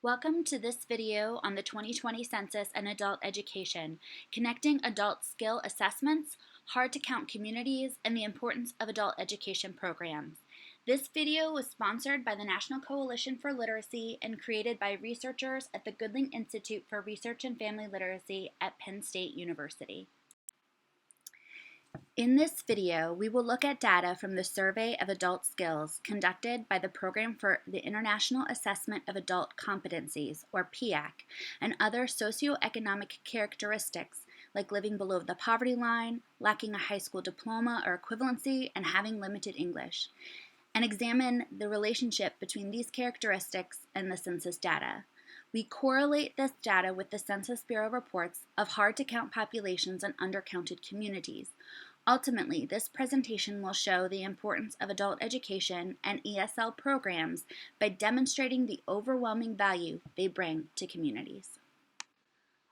Welcome to this video on the 2020 Census and Adult Education, connecting adult skill assessments, hard-to-count communities, and the importance of adult education programs. This video was sponsored by the National Coalition for Literacy and created by researchers at the Goodling Institute for Research and Family Literacy at Penn State University. In this video, we will look at data from the Survey of Adult Skills conducted by the Program for the International Assessment of Adult Competencies, or PIAAC, and other socioeconomic characteristics like living below the poverty line, lacking a high school diploma or equivalency, and having limited English, and examine the relationship between these characteristics and the census data. We correlate this data with the Census Bureau reports of hard-to-count populations and undercounted communities. Ultimately, this presentation will show the importance of adult education and ESL programs by demonstrating the overwhelming value they bring to communities.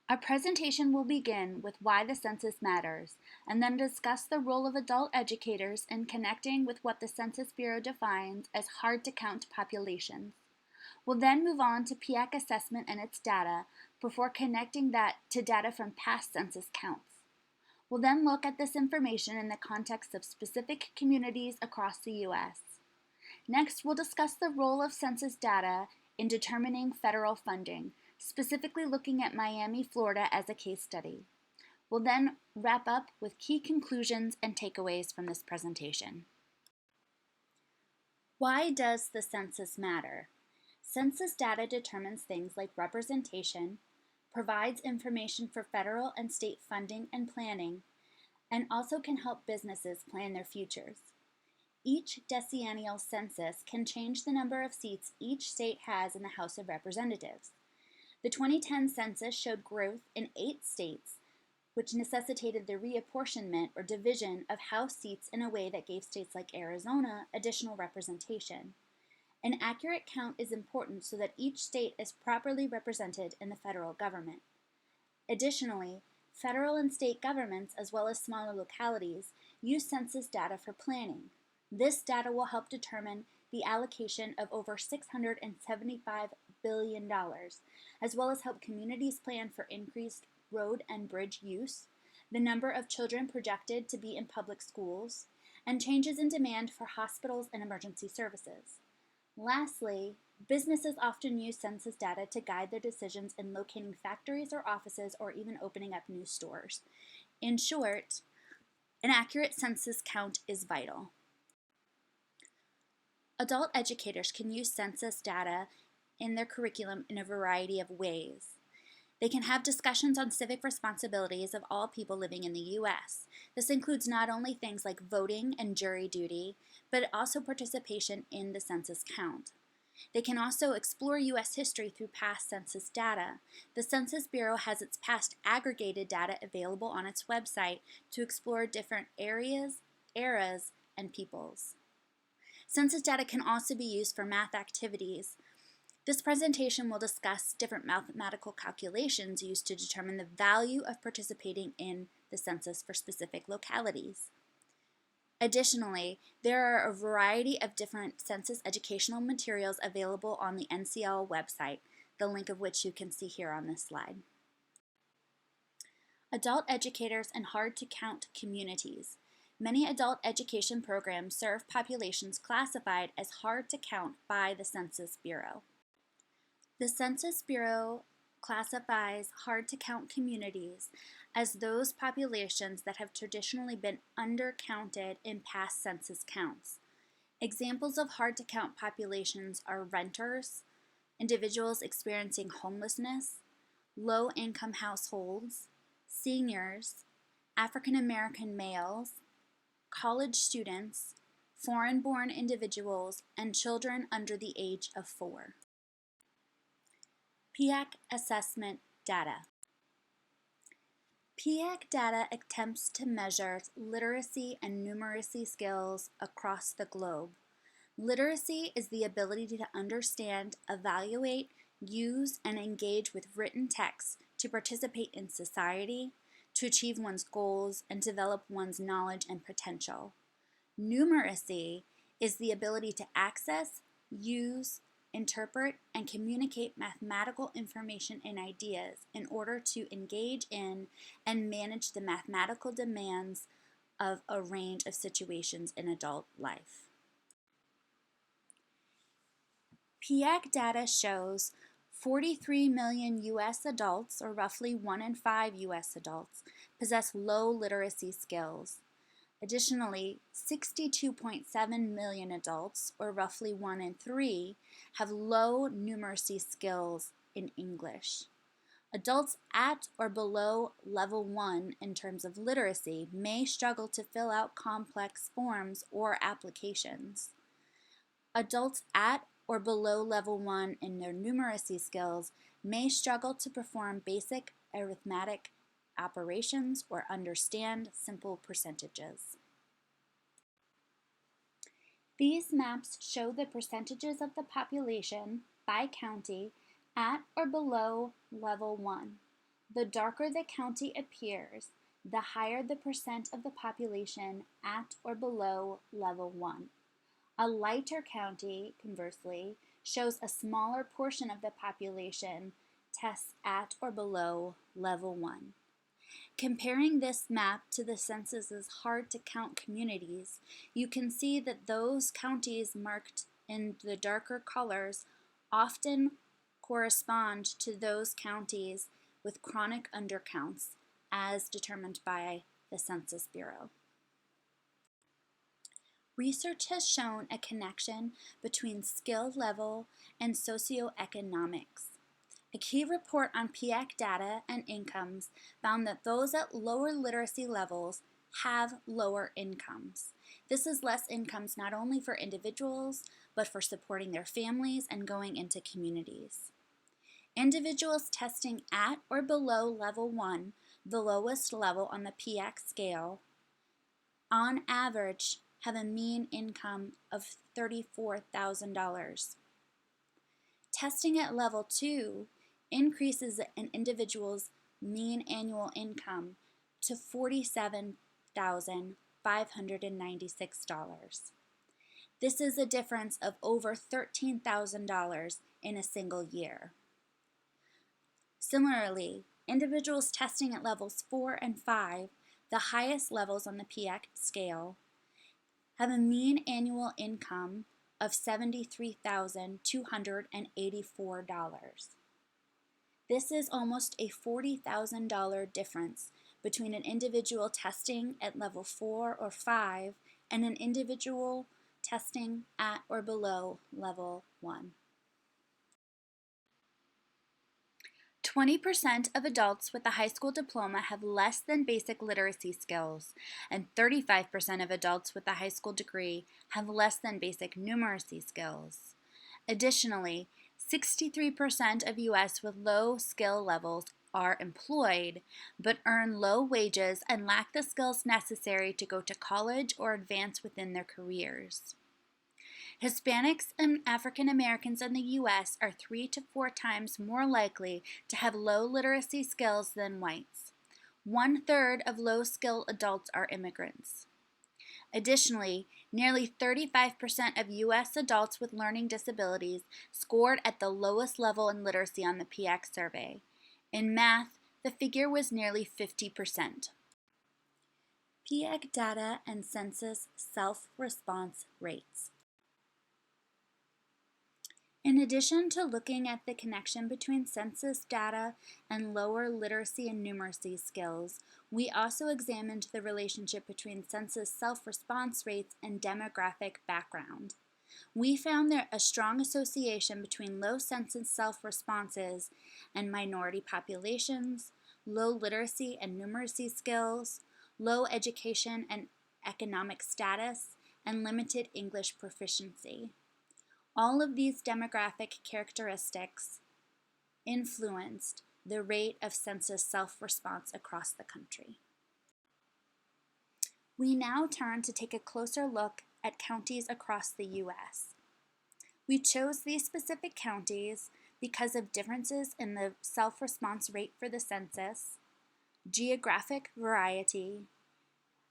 Our presentation will begin with why the census matters, and then discuss the role of adult educators in connecting with what the Census Bureau defines as hard-to-count populations. We'll then move on to PIAAC assessment and its data before connecting that to data from past census counts. We'll then look at this information in the context of specific communities across the U.S. Next, we'll discuss the role of census data in determining federal funding, specifically looking at Miami, Florida as a case study. We'll then wrap up with key conclusions and takeaways from this presentation. Why does the census matter? Census data determines things like representation, provides information for federal and state funding and planning, and also can help businesses plan their futures. Each decennial census can change the number of seats each state has in the House of Representatives. The 2010 census showed growth in 8 states, which necessitated the reapportionment or division of House seats in a way that gave states like Arizona additional representation. An accurate count is important so that each state is properly represented in the federal government. Additionally, federal and state governments, as well as smaller localities, use census data for planning. This data will help determine the allocation of over $675 billion, as well as help communities plan for increased road and bridge use, the number of children projected to be in public schools, and changes in demand for hospitals and emergency services. Lastly, businesses often use census data to guide their decisions in locating factories or offices or even opening up new stores. In short, an accurate census count is vital. Adult educators can use census data in their curriculum in a variety of ways. They can have discussions on civic responsibilities of all people living in the U.S. This includes not only things like voting and jury duty, but also participation in the census count. They can also explore U.S. history through past census data. The Census Bureau has its past aggregated data available on its website to explore different areas, eras, and peoples. Census data can also be used for math activities. This presentation will discuss different mathematical calculations used to determine the value of participating in the census for specific localities. Additionally, there are a variety of different census educational materials available on the NCL website, the link of which you can see here on this slide. Adult educators and hard-to-count communities. Many adult education programs serve populations classified as hard to count by the Census Bureau. The Census Bureau classifies hard-to-count communities as those populations that have traditionally been undercounted in past census counts. Examples of hard-to-count populations are renters, individuals experiencing homelessness, low-income households, seniors, African American males, college students, foreign-born individuals, and children under the age of 4. PIAAC assessment data. PIAAC data attempts to measure literacy and numeracy skills across the globe. Literacy is the ability to understand, evaluate, use, and engage with written text to participate in society, to achieve one's goals, and develop one's knowledge and potential. Numeracy is the ability to access, use, interpret, and communicate mathematical information and ideas in order to engage in and manage the mathematical demands of a range of situations in adult life. PIAAC data shows 43 million U.S. adults, or roughly 1 in 5 U.S. adults, possess low literacy skills. Additionally, 62.7 million adults, or roughly 1 in 3, have low numeracy skills in English. Adults at or below level 1 in terms of literacy may struggle to fill out complex forms or applications. Adults at or below level 1 in their numeracy skills may struggle to perform basic arithmetic operations or understand simple percentages. These maps show the percentages of the population by county at or below level 1. The darker the county appears, the higher the percent of the population at or below level 1. A lighter county, conversely, shows a smaller portion of the population tests at or below level 1. Comparing this map to the census's hard-to-count communities, you can see that those counties marked in the darker colors often correspond to those counties with chronic undercounts as determined by the Census Bureau. Research has shown a connection between skill level and socioeconomics. A key report on PIAAC data and incomes found that those at lower literacy levels have lower incomes. This is less incomes not only for individuals, but for supporting their families and going into communities. Individuals testing at or below level 1, the lowest level on the PIAAC scale, on average have a mean income of $34,000. Testing at level 2 increases an individual's mean annual income to $47,596. This is a difference of over $13,000 in a single year. Similarly, individuals testing at levels 4 and 5, the highest levels on the PIAAC scale, have a mean annual income of $73,284. This is almost a $40,000 difference between an individual testing at level 4 or 5 and an individual testing at or below level 1. 20% of adults with a high school diploma have less than basic literacy skills, and 35% of adults with a high school degree have less than basic numeracy skills. Additionally, 63% of U.S. with low skill levels are employed, but earn low wages and lack the skills necessary to go to college or advance within their careers. Hispanics and African Americans in the U.S. are 3 to 4 times more likely to have low literacy skills than whites. 1/3 of low-skill adults are immigrants. Additionally, nearly 35% of U.S. adults with learning disabilities scored at the lowest level in literacy on the PIAAC survey. In math, the figure was nearly 50%. PIAAC data and census self-response rates. In addition to looking at the connection between census data and lower literacy and numeracy skills, we also examined the relationship between census self-response rates and demographic background. We found there a strong association between low census self-responses and minority populations, low literacy and numeracy skills, low education and economic status, and limited English proficiency. All of these demographic characteristics influenced the rate of census self-response across the country. We now turn to take a closer look at counties across the U.S. We chose these specific counties because of differences in the self-response rate for the census, geographic variety,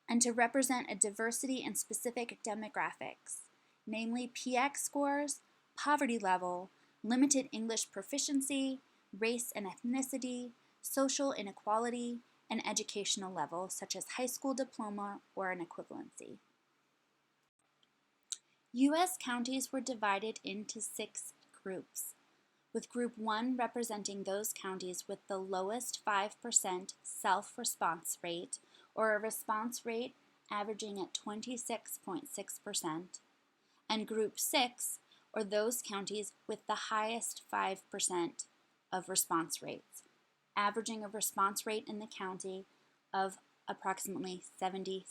and to represent a diversity in specific demographics, namely PIAAC scores, poverty level, limited English proficiency, race and ethnicity, social inequality, and educational level, such as high school diploma or an equivalency. U.S. counties were divided into 6 groups, with Group 1 representing those counties with the lowest 5% self-response rate, or a response rate averaging at 26.6%, and Group 6, or those counties with the highest 5% of response rates, averaging a response rate in the county of approximately 76%.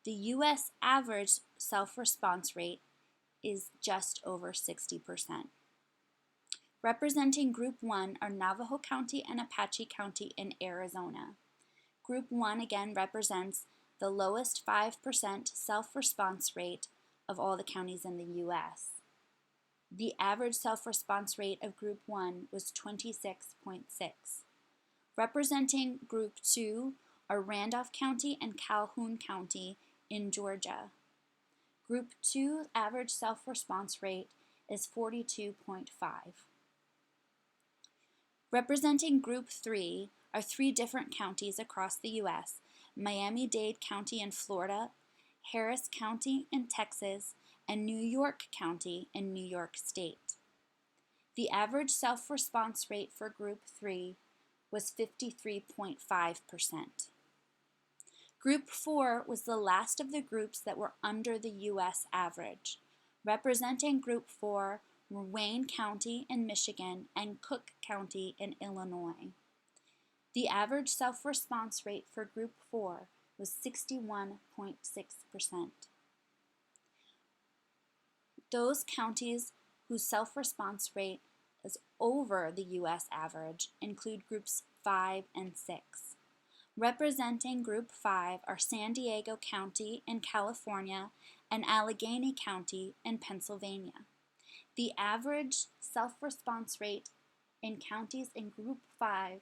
The U.S. average self-response rate is just over 60%. Representing Group 1 are Navajo County and Apache County in Arizona. Group 1 again represents the lowest 5% self-response rate of all the counties in the U.S. The average self-response rate of Group 1 was 26.6. Representing Group 2 are Randolph County and Calhoun County in Georgia. Group 2 average self-response rate is 42.5. Representing Group 3 are 3 different counties across the U.S., Miami-Dade County in Florida, Harris County in Texas, and New York County in New York State. The average self-response rate for Group 3 was 53.5%. Group 4 was the last of the groups that were under the U.S. average. Representing Group 4 were Wayne County in Michigan and Cook County in Illinois. The average self-response rate for Group 4 was 61.6%. Those counties whose self-response rate is over the U.S. average include Groups 5 and 6. Representing Group 5 are San Diego County in California and Allegheny County in Pennsylvania. The average self-response rate in counties in Group 5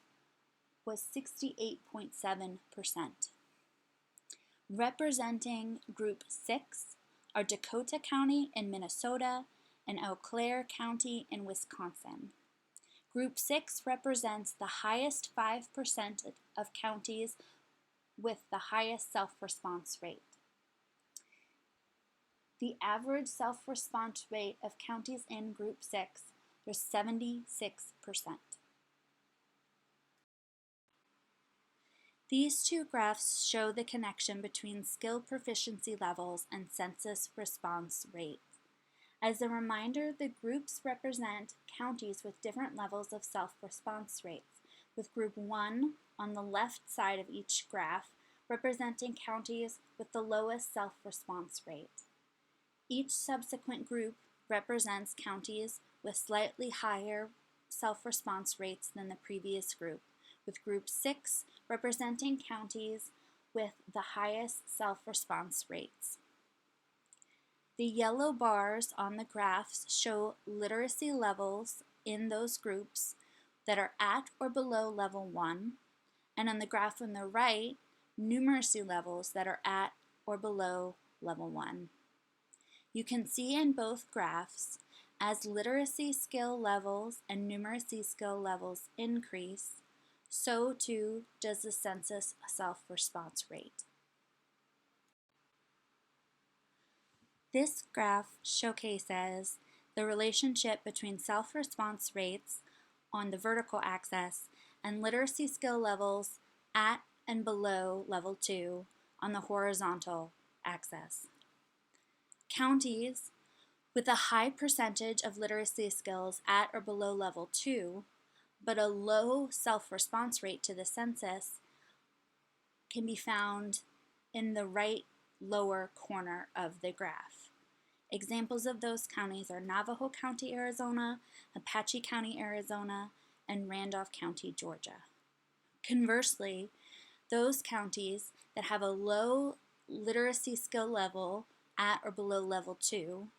was 68.7%. Representing Group 6 are Dakota County in Minnesota and Eau Claire County in Wisconsin. Group 6 represents the highest 5% of counties with the highest self-response rate. The average self-response rate of counties in Group 6 was 76%. These 2 graphs show the connection between skill proficiency levels and census response rates. As a reminder, the groups represent counties with different levels of self-response rates, with Group 1 on the left side of each graph representing counties with the lowest self-response rate. Each subsequent group represents counties with slightly higher self-response rates than the previous group, with Group 6 representing counties with the highest self-response rates. The yellow bars on the graphs show literacy levels in those groups that are at or below level 1, and on the graph on the right, numeracy levels that are at or below level 1. You can see in both graphs, as literacy skill levels and numeracy skill levels increase, so too does the census self-response rate. This graph showcases the relationship between self-response rates on the vertical axis and literacy skill levels at and below level 2 on the horizontal axis. Counties with a high percentage of literacy skills at or below level 2, but a low self-response rate to the census, can be found in the right lower corner of the graph. Examples of those counties are Navajo County, Arizona, Apache County, Arizona, and Randolph County, Georgia. Conversely, those counties that have a low literacy skill level at or below level 2,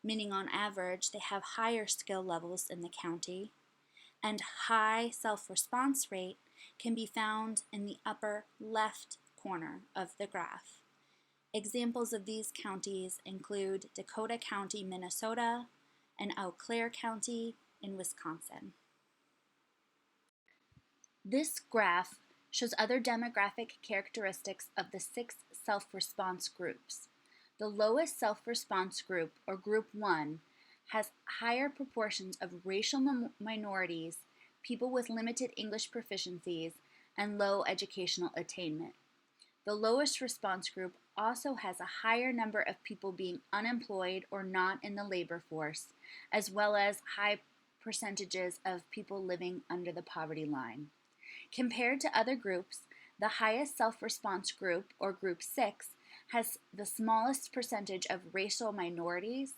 meaning on average they have higher skill levels in the county, and high self-response rate, can be found in the upper left corner of the graph. Examples of these counties include Dakota County, Minnesota, and Eau Claire County in Wisconsin. This graph shows other demographic characteristics of the 6 self-response groups. The lowest self-response group, or Group 1, has higher proportions of racial minorities, people with limited English proficiencies, and low educational attainment. The lowest response group also has a higher number of people being unemployed or not in the labor force, as well as high percentages of people living under the poverty line. Compared to other groups, the highest self-response group, or Group 6, has the smallest percentage of racial minorities,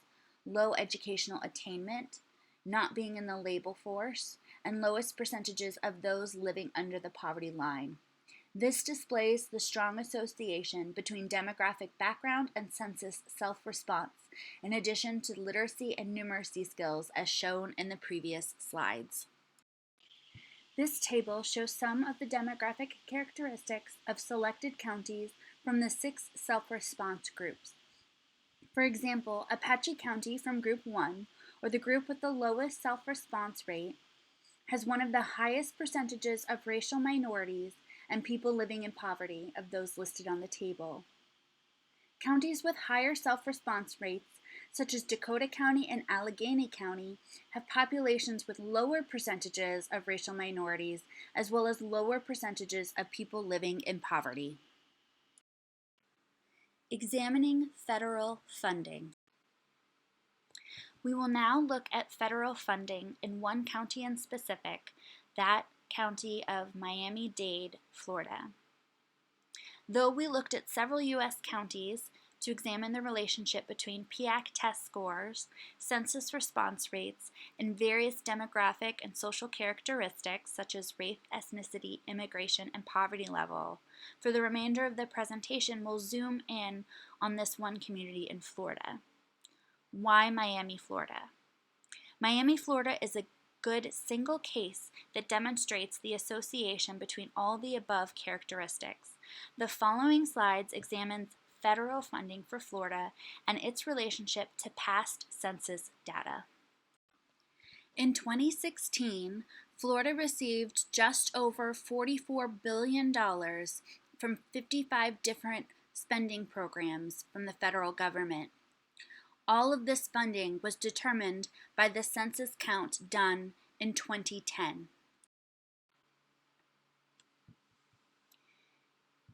low educational attainment, not being in the labor force, and lowest percentages of those living under the poverty line. This displays the strong association between demographic background and census self-response, in addition to literacy and numeracy skills as shown in the previous slides. This table shows some of the demographic characteristics of selected counties from the 6 self-response groups. For example, Apache County from Group 1, or the group with the lowest self-response rate, has one of the highest percentages of racial minorities and people living in poverty of those listed on the table. Counties with higher self-response rates, such as Dakota County and Allegheny County, have populations with lower percentages of racial minorities, as well as lower percentages of people living in poverty. Examining federal funding. We will now look at federal funding in one county in specific, that county of Miami-Dade, Florida. Though we looked at several U.S. counties to examine the relationship between PIAAC test scores, census response rates, and various demographic and social characteristics such as race, ethnicity, immigration, and poverty level, for the remainder of the presentation we'll zoom in on this one community in Florida. Why Miami, Florida? Miami, Florida is a good single case that demonstrates the association between all the above characteristics. The following slides examines federal funding for Florida and its relationship to past census data. In 2016, Florida received just over $44 billion from 55 different spending programs from the federal government. All of this funding was determined by the census count done in 2010.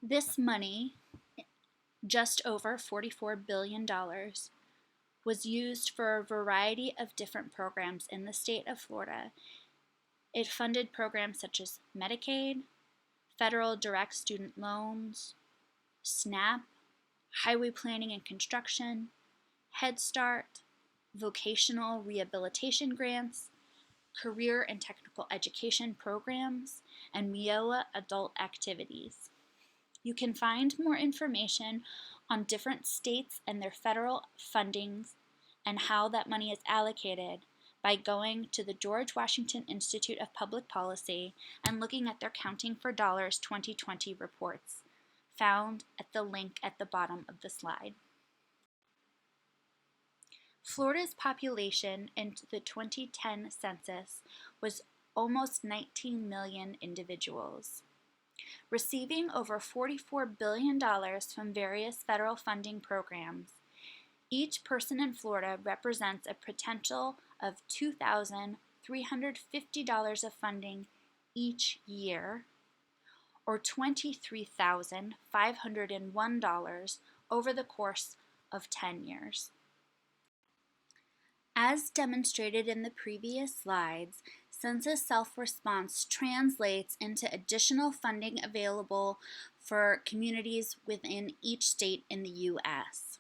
This money, just over $44 billion, was used for a variety of different programs in the state of Florida. It funded programs such as Medicaid, federal direct student loans, SNAP, highway planning and construction, Head Start, vocational rehabilitation grants, career and technical education programs, and WIOA adult activities. You can find more information on different states and their federal fundings and how that money is allocated by going to the George Washington Institute of Public Policy and looking at their Counting for Dollars 2020 reports, found at the link at the bottom of the slide. Florida's population in the 2010 census was almost 19 million individuals. Receiving over $44 billion from various federal funding programs, each person in Florida represents a potential of $2,350 of funding each year, or $23,501 over the course of 10 years. As demonstrated in the previous slides, census self-response translates into additional funding available for communities within each state in the U.S.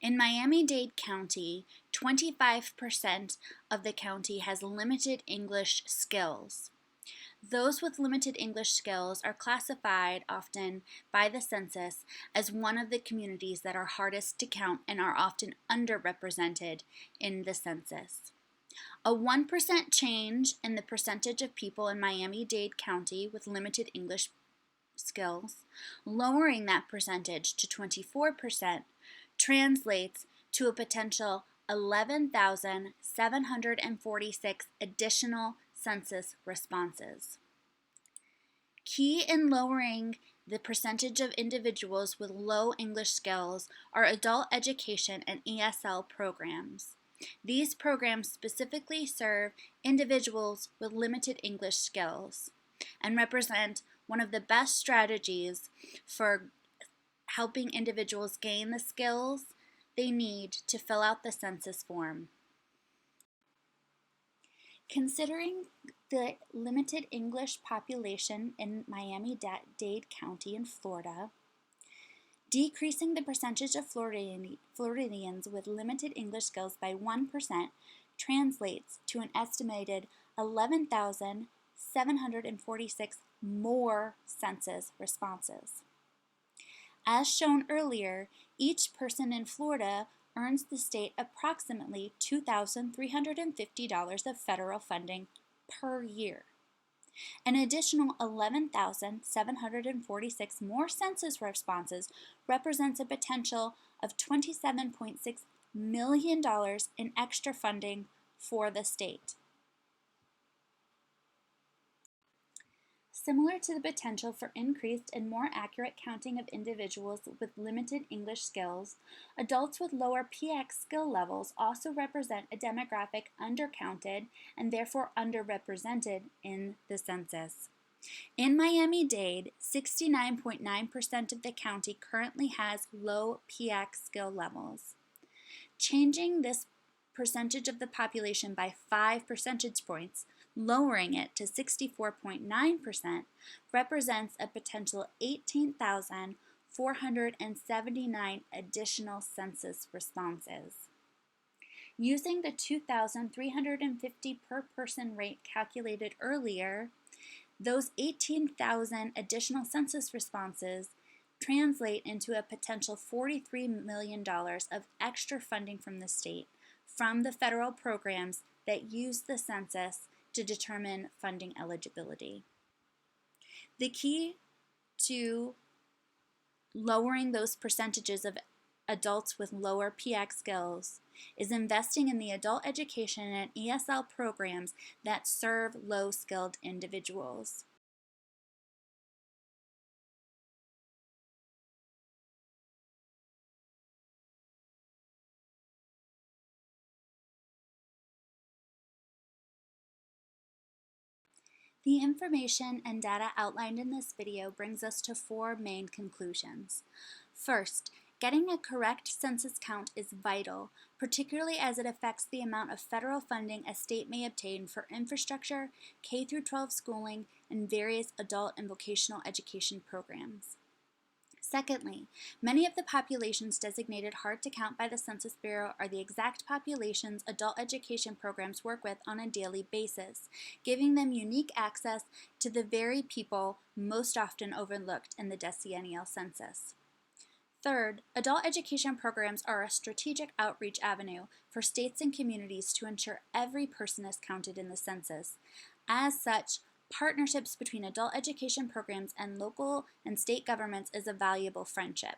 In Miami-Dade County, 25% of the county has limited English skills. Those with limited English skills are classified often by the census as one of the communities that are hardest to count and are often underrepresented in the census. A 1% change in the percentage of people in Miami-Dade County with limited English skills, lowering that percentage to 24% translates to a potential 11,746 additional census responses. Key in lowering the percentage of individuals with low English skills are adult education and ESL programs. These programs specifically serve individuals with limited English skills and represent one of the best strategies for helping individuals gain the skills they need to fill out the census form. Considering the limited English population in Miami-Dade County in Florida, decreasing the percentage of Floridians with limited English skills by 1% translates to an estimated 11,746 more census responses. As shown earlier, each person in Florida earns the state approximately $2,350 of federal funding per year. An additional 11,746 more census responses represents a potential of $27.6 million in extra funding for the state. Similar to the potential for increased and more accurate counting of individuals with limited English skills, adults with lower PIAAC skill levels also represent a demographic undercounted and therefore underrepresented in the census. In Miami-Dade, 69.9% of the county currently has low PIAAC skill levels. Changing this percentage of the population by 5 percentage points, lowering it to 64.9%, represents a potential 18,479 additional census responses. Using the 2,350 per person rate calculated earlier, those 18,000 additional census responses translate into a potential $43 million of extra funding from the state from the federal programs that use the census to determine funding eligibility. The key to lowering those percentages of adults with lower PIAAC skills is investing in the adult education and ESL programs that serve low-skilled individuals. The information and data outlined in this video brings us to 4 main conclusions. First, getting a correct census count is vital, particularly as it affects the amount of federal funding a state may obtain for infrastructure, K-12 schooling, and various adult and vocational education programs. Secondly, many of the populations designated hard to count by the Census Bureau are the exact populations adult education programs work with on a daily basis, giving them unique access to the very people most often overlooked in the decennial census. Third, adult education programs are a strategic outreach avenue for states and communities to ensure every person is counted in the census. As such, partnerships between adult education programs and local and state governments is a valuable friendship.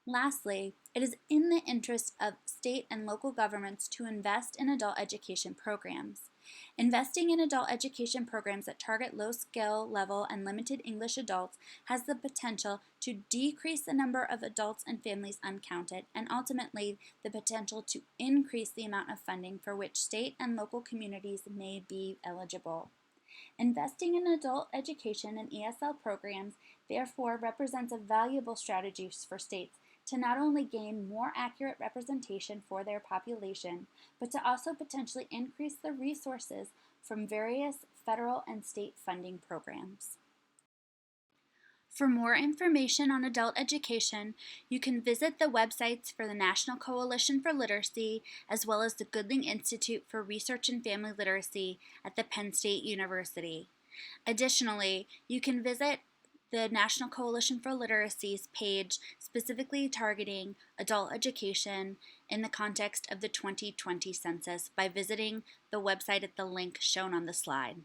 Lastly, it is in the interest of state and local governments to invest in adult education programs. Investing in adult education programs that target low skill level and limited English adults has the potential to decrease the number of adults and families uncounted, and ultimately the potential to increase the amount of funding for which state and local communities may be eligible. Investing in adult education and ESL programs therefore represents a valuable strategy for states to not only gain more accurate representation for their population, but to also potentially increase the resources from various federal and state funding programs. For more information on adult education, you can visit the websites for the National Coalition for Literacy as well as the Goodling Institute for Research and Family Literacy at the Penn State University. Additionally, you can visit the National Coalition for Literacy's page specifically targeting adult education in the context of the 2020 census by visiting the website at the link shown on the slide.